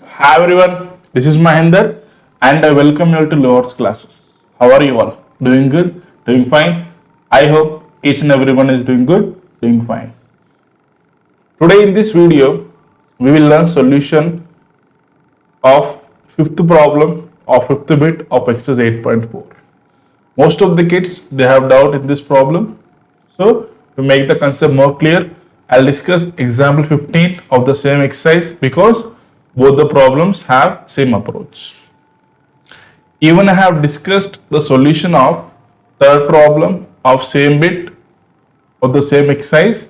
Hi everyone, this is Mahinder and I welcome you all to Lowers classes. How are you all? Doing good? Doing fine? I hope each and everyone is doing good, doing fine. Today in this video, we will learn solution of fifth problem of fifth bit of exercise 8.4. Most of the kids they have doubt in this problem. So to make the concept more clear, I'll discuss example 15 of the same exercise because both the problems have same approach. Even I have discussed the solution of third problem of same bit of the same exercise.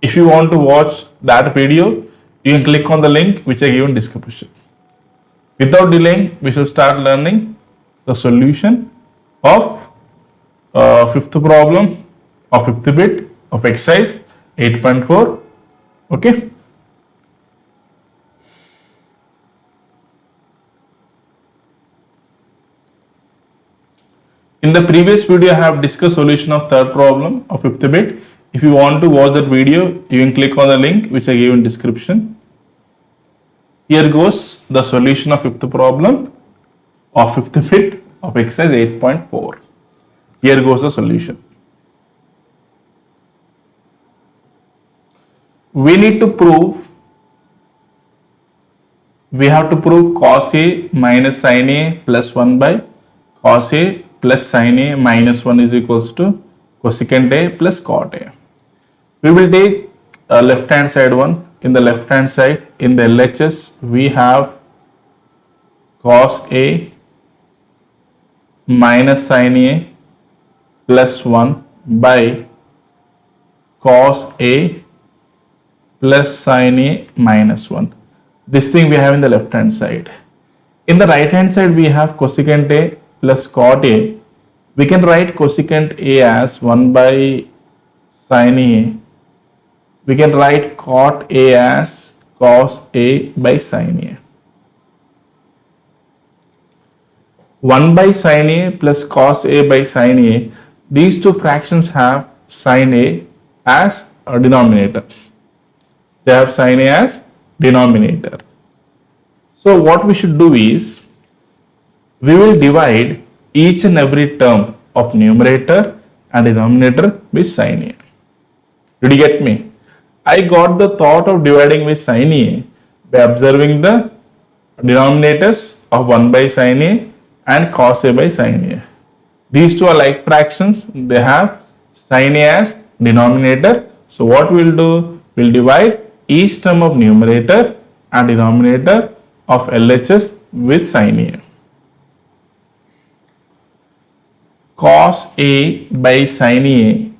If you want to watch that video, you can click on the link which I give in description. Without delaying, we should start learning the solution of fifth problem of fifth bit of exercise 8.4. Okay. In the previous video, I have discussed solution of third problem of fifth bit. If you want to watch that video, you can click on the link which I gave in description. Here goes the solution of fifth problem of fifth bit of exercise 8.4. Here goes the solution. We need to prove, we have to prove cos A minus sin A plus 1 by cos A plus sin A minus 1 is equals to cosecant A plus cot A. We will take a left hand side one. In the left hand side, in the LHS, we have cos A minus sin A plus 1 by cos A plus sin A minus 1. This thing we have in the left hand side. In the right hand side, we have cosecant A plus cot A. We can write cosecant A as 1 by sin A. We can write cot A as cos A by sin A. 1 by sin A plus cos A by sin A. These two fractions have sin A as a denominator. They have sin A as denominator. So what we should do is, we will divide each and every term of numerator and denominator with sin A. Did you get me? I got the thought of dividing with sin A by observing the denominators of 1 by sin A and cos A by sin A. These two are like fractions. They have sin A as denominator. So what we will do, we will divide each term of numerator and denominator of LHS with sin A. Cos A by sin A,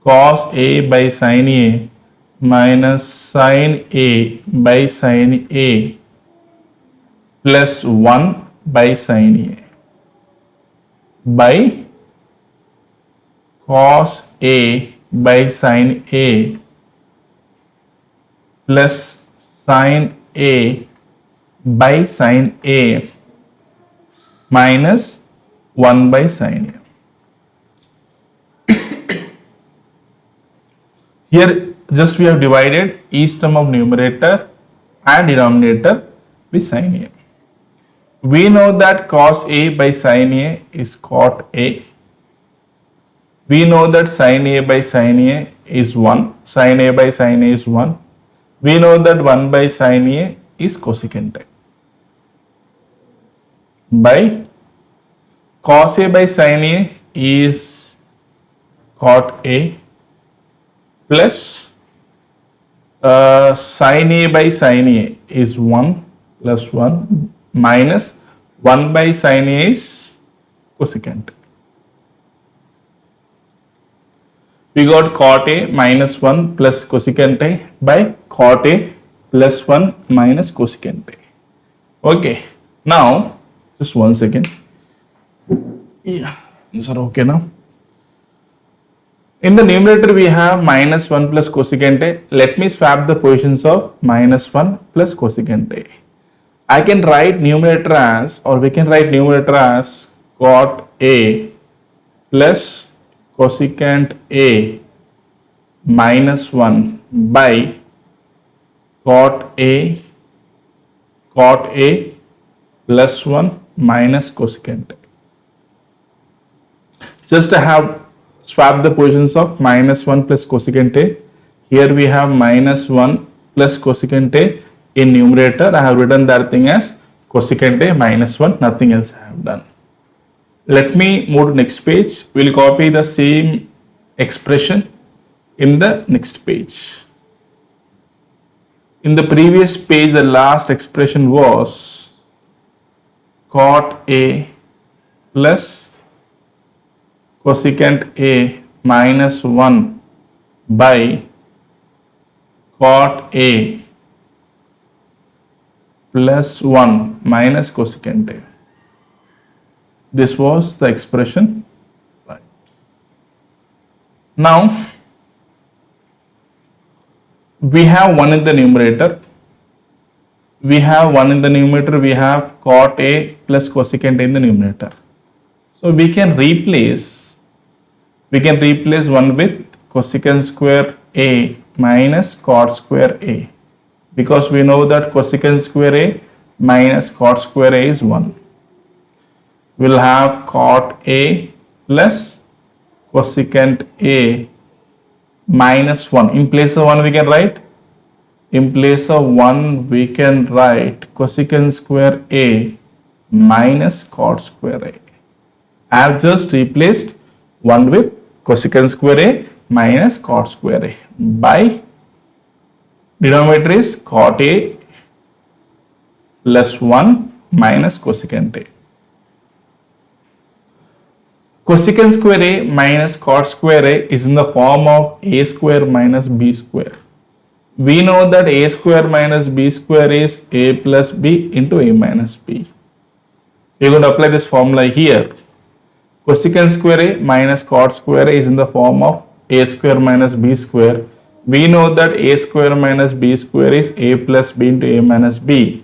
cos A by sin A minus sin A by sin A plus 1 by sin A by cos A by sin A plus sin A by sin A minus 1 by sin A. Here just we have divided each term of numerator and denominator with sin A. We know that cos A by sin A is cot A. We know that sin A by sin A is 1. Sin A by sin A is 1. We know that 1 by sin A is cosecant A. By cos A by sin A is cot A plus sin A by sin A is 1 plus 1 minus 1 by sin A is cosecant A. We got cot A minus 1 plus cosecant A by cot A plus 1 minus cosecant A. Okay, now just 1 second. Yeah, is that okay now? In the numerator we have minus 1 plus cosecant A. Let me swap the positions of minus 1 plus cosecant A. I can write numerator as, or we can write numerator as cot A plus cosecant A minus 1 by cot A cot A plus 1 minus cosecant A. Just I have swapped the positions of minus 1 plus cosecant A. Here we have minus 1 plus cosecant A in numerator. I have written that thing as cosecant A minus 1, nothing else I have done. Let me move to next page. We'll copy the same expression in the next page. In the previous page, the last expression was cot A plus cosecant A minus 1 by cot A plus 1 minus cosecant A. This was the expression. Right. Now, we have 1 in the numerator. We have cot A plus cosecant A in the numerator. So we can replace 1 with cosecant square A minus cot square A, because we know that cosecant square A minus cot square A is 1. We'll have cot A plus cosecant A minus 1. In place of 1 we can write cosecant square A minus cot square A. I have just replaced 1 with cosecant square A minus cot square A by denominator is cot A plus 1 minus cosecant A. Cosecant square A minus cot square A is in the form of A square minus B square. We know that A square minus B square is A plus B into A minus B. We are going to apply this formula here. Cosecant square A minus cot square A is in the form of A square minus B square. We know that A square minus B square is A plus B into A minus B.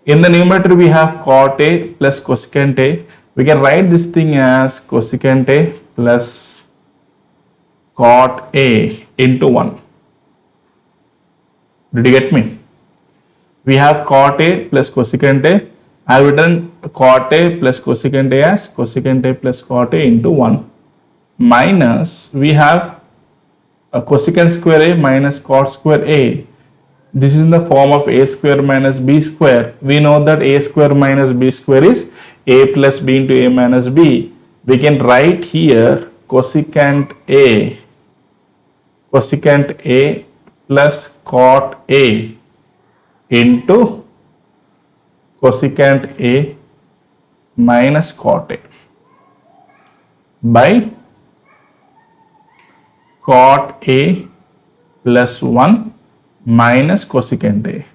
In the numerator we have cot A plus cosecant A. We can write this thing as cosecant A plus cot A into 1. Did you get me? We have cot A plus cosecant A. I have written cot A plus cosecant A as cosecant A plus cot A into 1 minus we have a cosecant square A minus cot square A. This is in the form of A square minus B square. We know that A square minus B square is A plus B into A minus B. We can write here cosecant A plus cot A into cosecant A minus cot A by cot A plus 1 minus cosecant A.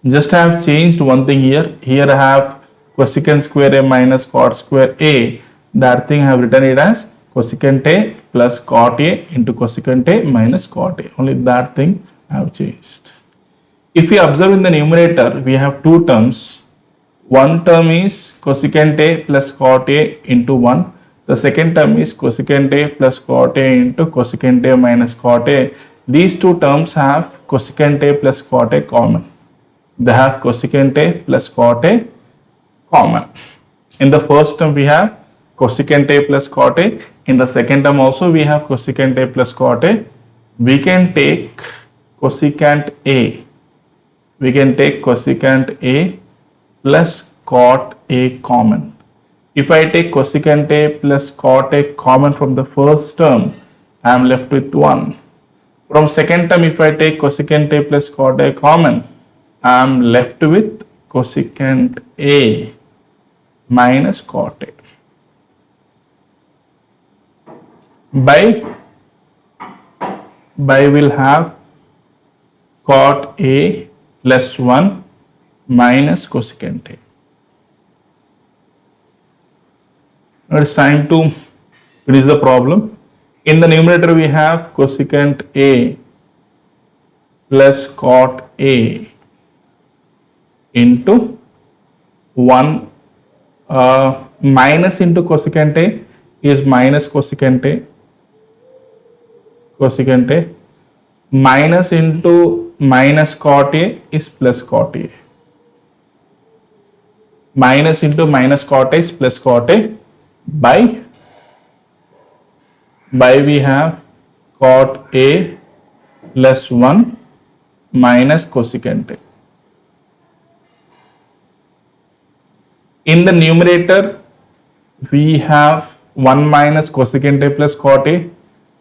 Just I have changed one thing here. Here I have cosecant square A minus cot square A. That thing I have written it as cosecant A plus cot A into cosecant A minus cot A. Only that thing I have changed. If we observe in the numerator, we have two terms. One term is cosecant A plus cot A into 1. The second term is cosecant A plus cot A into cosecant A minus cot A. These two terms have cosecant A plus cot A common. They have cosecant A plus cot A common. In the first term we have cosecant A plus cot A. In the second term also we have cosecant A plus cot A. We can take cosecant A. We can take cosecant A plus cot A common. If I take cosecant A plus cot A common from the first term, I am left with 1. From second term, if I take cosecant A plus cot A common, I am left with cosecant A minus cot A by will have cot A plus 1 minus cosecant A. Now it is time to finish the problem. In the numerator we have cosecant A plus cot A into 1 minus into cosecant A is minus cosecant A, minus into minus cot A is plus cot A. minus into minus cot a plus cot a by we have cot a plus 1 minus cosecant a. In the numerator, we have 1 minus cosecant a plus cot a.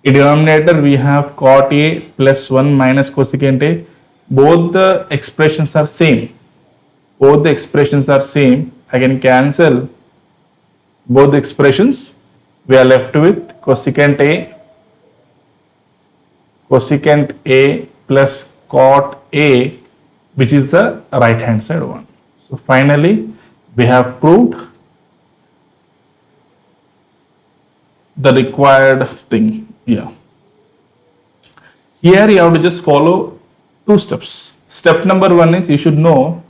In denominator, we have cot a plus 1 minus cosecant a. Both the expressions are same. Both the expressions are same. I can cancel both the expressions. We are left with cosecant a plus cot a, which is the right hand side one. So finally, we have proved the required thing. Yeah. Here you have to just follow two steps. Step number one is you should know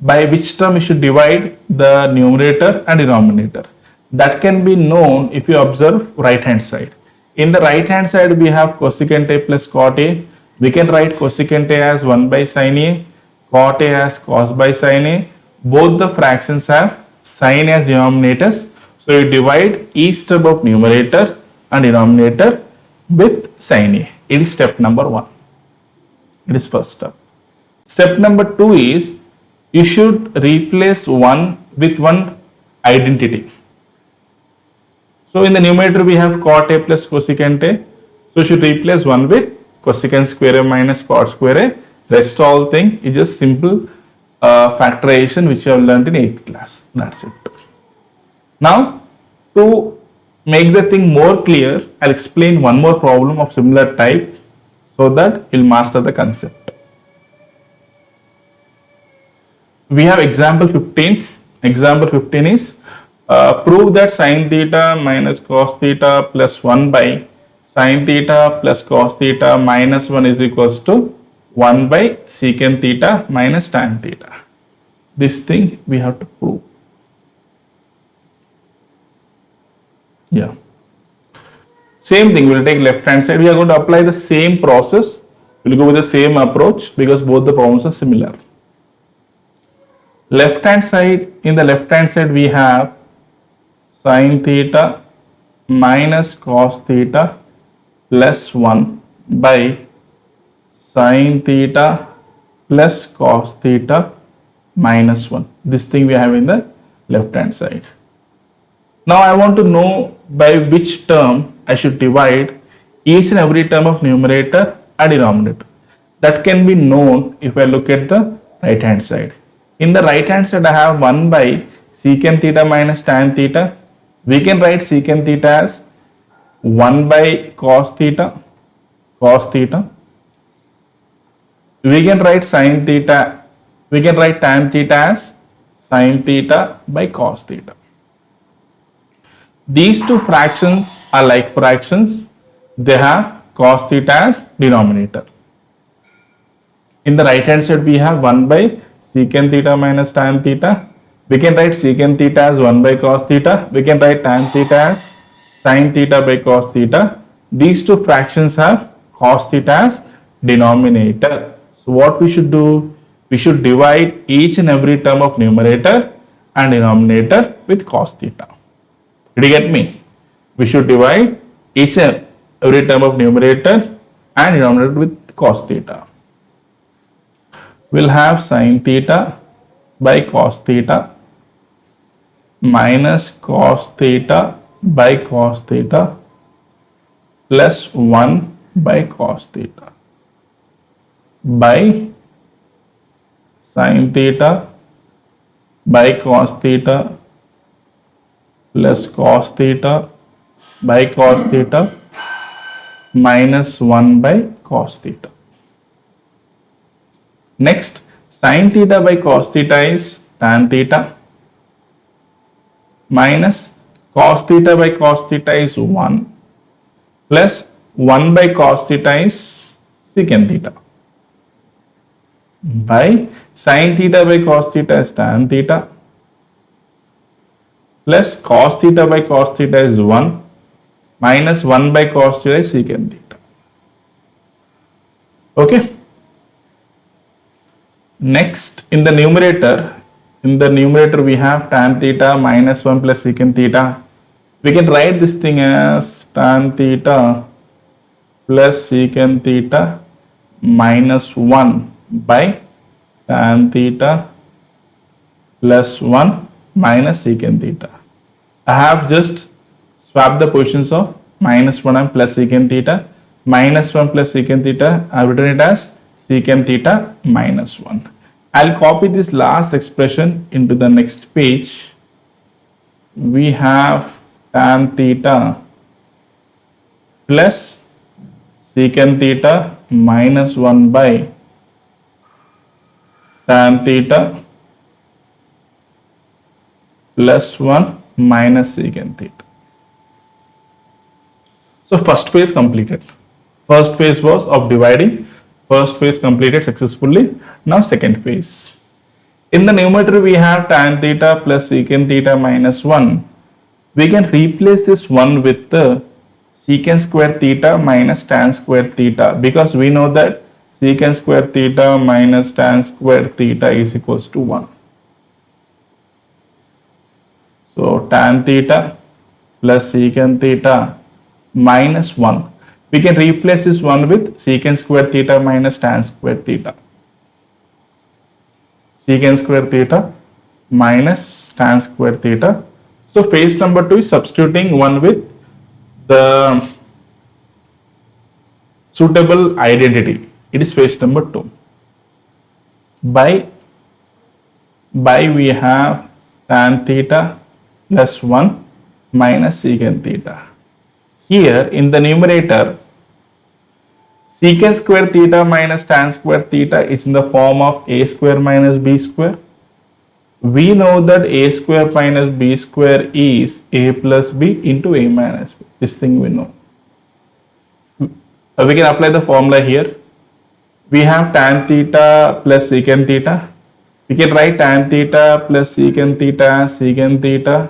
by which term you should divide the numerator and denominator. That can be known if you observe right hand side. In the right hand side, we have cosecant a plus cot a. We can write cosecant a as 1 by sin a, cot a as cos by sin a. Both the fractions have sin as denominators. So you divide each term of numerator and denominator with sin a. It is step number one. It is first step. Step number two is you should replace one with one identity. So in the numerator we have cot a plus cosecant a. So you should replace one with cosecant square a minus cot square a. Rest all thing is just simple factorization which you have learned in 8th class. That's it. Now to make the thing more clear, I'll explain one more problem of similar type so that you'll master the concept. We have example 15. Example 15 is prove that sin theta minus cos theta plus 1 by sin theta plus cos theta minus 1 is equals to 1 by secant theta minus tan theta. This thing we have to prove. Yeah. Same thing, we'll take left hand side. We are going to apply the same process. We'll go with the same approach because both the problems are similar. Left hand side, in the left hand side we have sin theta minus cos theta plus 1 by sin theta plus cos theta minus 1. This thing we have in the left hand side. Now I want to know by which term I should divide each and every term of numerator and denominator. That can be known if I look at the right hand side. In the right hand side I have 1 by secant theta minus tan theta. We can write secant theta as 1 by cos theta. We can write sin theta, we can write tan theta as sin theta by cos theta. These two fractions are like fractions. They have cos theta as denominator. In the right hand side we have 1 by secant theta minus tan theta. We can write secant theta as 1 by cos theta. We can write tan theta as sin theta by cos theta. These two fractions have cos theta as denominator. So what we should do? We should divide each and every term of numerator and denominator with cos theta. Did you get me? We should divide each and every term of numerator and denominator with cos theta. We'll have sin theta by cos theta minus cos theta by cos theta plus 1 by cos theta by sin theta by cos theta plus cos theta by cos theta minus 1 by cos theta. Next, sin theta by cos theta is tan theta minus cos theta by cos theta is 1 plus 1 by cos theta is secant theta by sin theta by cos theta is tan theta plus cos theta by cos theta is 1 minus 1 by cos theta is secant theta. Okay. Next, in the numerator, In the numerator we have tan theta minus 1 plus secant theta. We can write this thing as tan theta plus secant theta minus 1 by tan theta plus 1 minus secant theta. I have just swapped the positions of minus 1 and plus secant theta. Minus 1 plus secant theta, I have written it as secant theta minus 1. I'll copy this last expression into the next page. We have tan theta plus secant theta minus 1 by tan theta plus 1 minus secant theta. So first phase completed. First phase was of dividing. First phase completed successfully. Now second phase. In the numerator we have tan theta plus secant theta minus 1. We can replace this 1 with the secant square theta minus tan square theta, because we know that secant square theta minus tan square theta is equals to 1. So tan theta plus secant theta minus 1. We can replace this 1 with secant square theta minus tan square theta. Secant square theta minus tan square theta. So phase number 2 is substituting 1 with the suitable identity. It is phase number 2. By we have tan theta plus 1 minus secant theta. Here in the numerator, secant square theta minus tan square theta is in the form of a square minus b square. We know that a square minus b square is a plus b into a minus b. This thing we know. We can apply the formula here. We have tan theta plus secant theta. We can write tan theta plus secant theta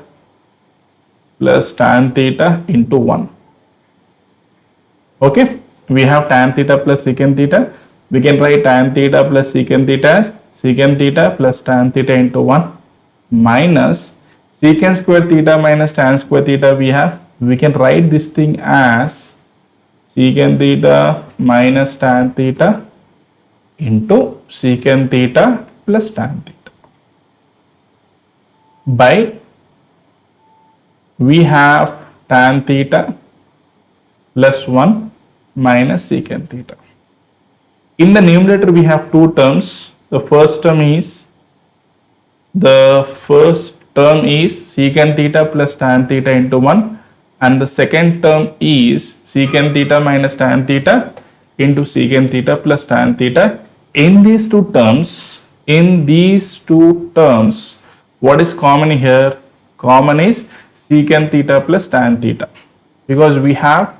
plus tan theta into 1. Okay, we have tan theta plus secant theta. We can write tan theta plus secant theta as secant theta plus tan theta into 1 minus secant square theta minus tan square theta we can write this thing as secant theta minus tan theta into secant theta plus tan theta. By we have tan theta plus 1 minus secant theta. In the numerator we have two terms. The first term is secant theta plus tan theta into 1, and the second term is secant theta minus tan theta into secant theta plus tan theta. In these two terms, what is common here? Common is secant theta plus tan theta, because we have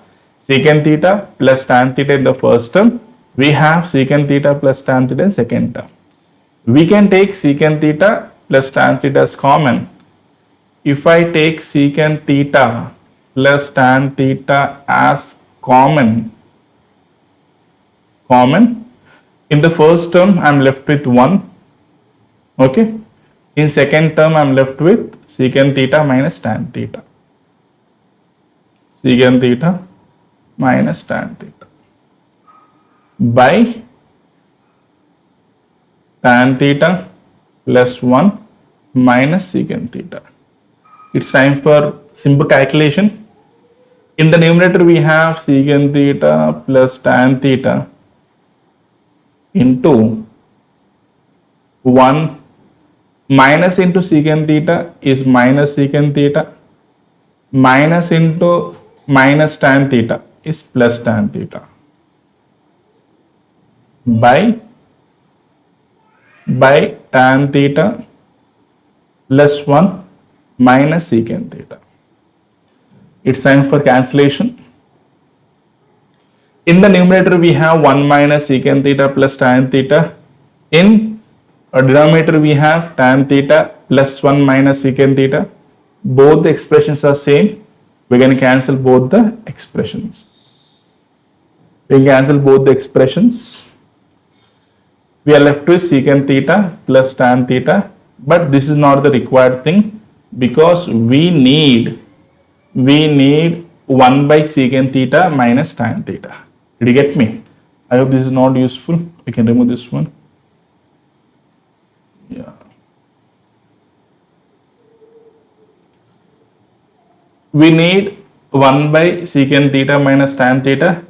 secant theta plus tan theta in the first term. We have secant theta plus tan theta in second term. We can take secant theta plus tan theta as common. If I take secant theta plus tan theta as common, in the first term I am left with 1. Okay. In second term I am left with secant theta minus tan theta. Secant theta minus tan theta by tan theta plus 1 minus secant theta. It's time for simple calculation. In the numerator we have secant theta plus tan theta into 1 minus into secant theta is minus secant theta, minus into minus tan theta is plus tan theta, by tan theta plus 1 minus secant theta. It's time for cancellation. In the numerator we have 1 minus secant theta plus tan theta. In denominator we have tan theta plus 1 minus secant theta. Both the expressions are same. We can cancel both the expressions. We are left with secant theta plus tan theta but this is not the required thing, because we need 1 by secant theta minus tan theta. Did you get me? I hope this is not useful. I can remove this one. Yeah. We need 1 by secant theta minus tan theta.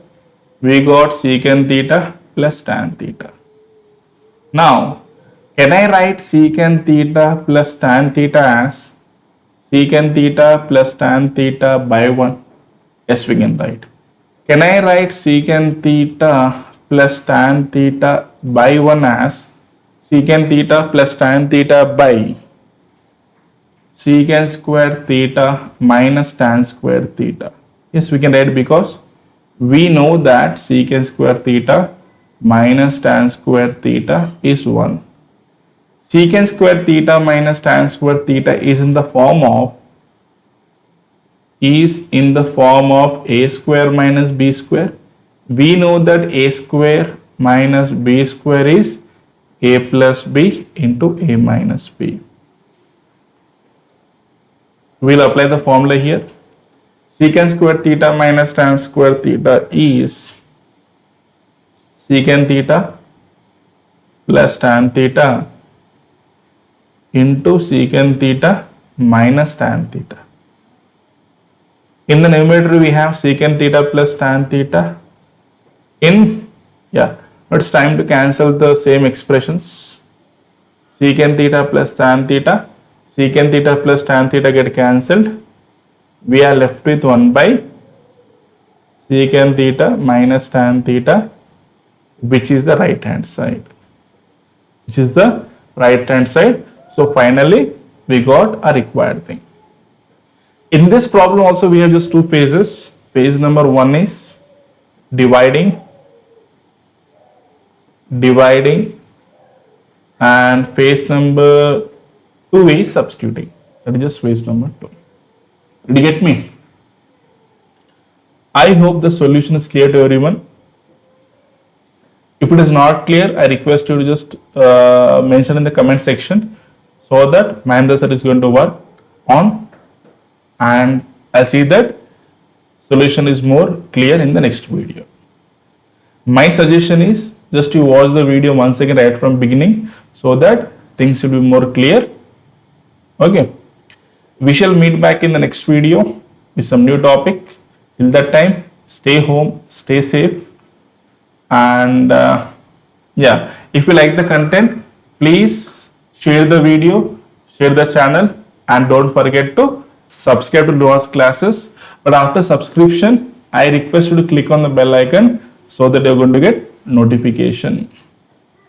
We got secant theta plus tan theta. Now, can I write secant theta plus tan theta as secant theta plus tan theta by 1? Yes, we can write. Can I write secant theta plus tan theta by 1 as secant theta plus tan theta by secant square theta minus tan square theta? Yes, we can write, because we know that secant square theta minus tan square theta is 1. Secant square theta minus tan square theta is in the form of a square minus b square. We know that a square minus b square is a plus b into a minus b. We'll apply the formula here. Secant square theta minus tan square theta is secant theta plus tan theta into secant theta minus tan theta. In the numerator, we have secant theta plus tan theta. Now it's time to cancel the same expressions. Secant theta plus tan theta, secant theta plus tan theta get cancelled. We are left with 1 by secant theta minus tan theta, which is the right hand side. So finally, we got a required thing. In this problem also, we have just two phases. Phase number 1 is dividing, and phase number 2 is substituting. That is just phase number 2. Did you get me? I hope the solution is clear to everyone. If it is not clear, I request you to just mention in the comment section, so that Mahendra sir is going to work on, and I see that solution is more clear in the next video. My suggestion is just you watch the video once again right from beginning, so that things should be more clear. Okay. We shall meet back in the next video with some new topic. Till that time, stay home, stay safe, and if you like the content, please share the video, share the channel, and don't forget to subscribe to Loas classes. But after subscription, I request you to click on the bell icon, so that you're going to get notification.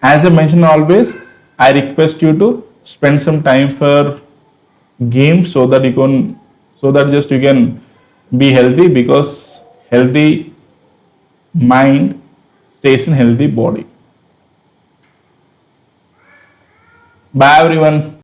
As I mentioned always, I request you to spend some time for games, so that you can be healthy, because healthy mind stays in healthy body. Bye everyone.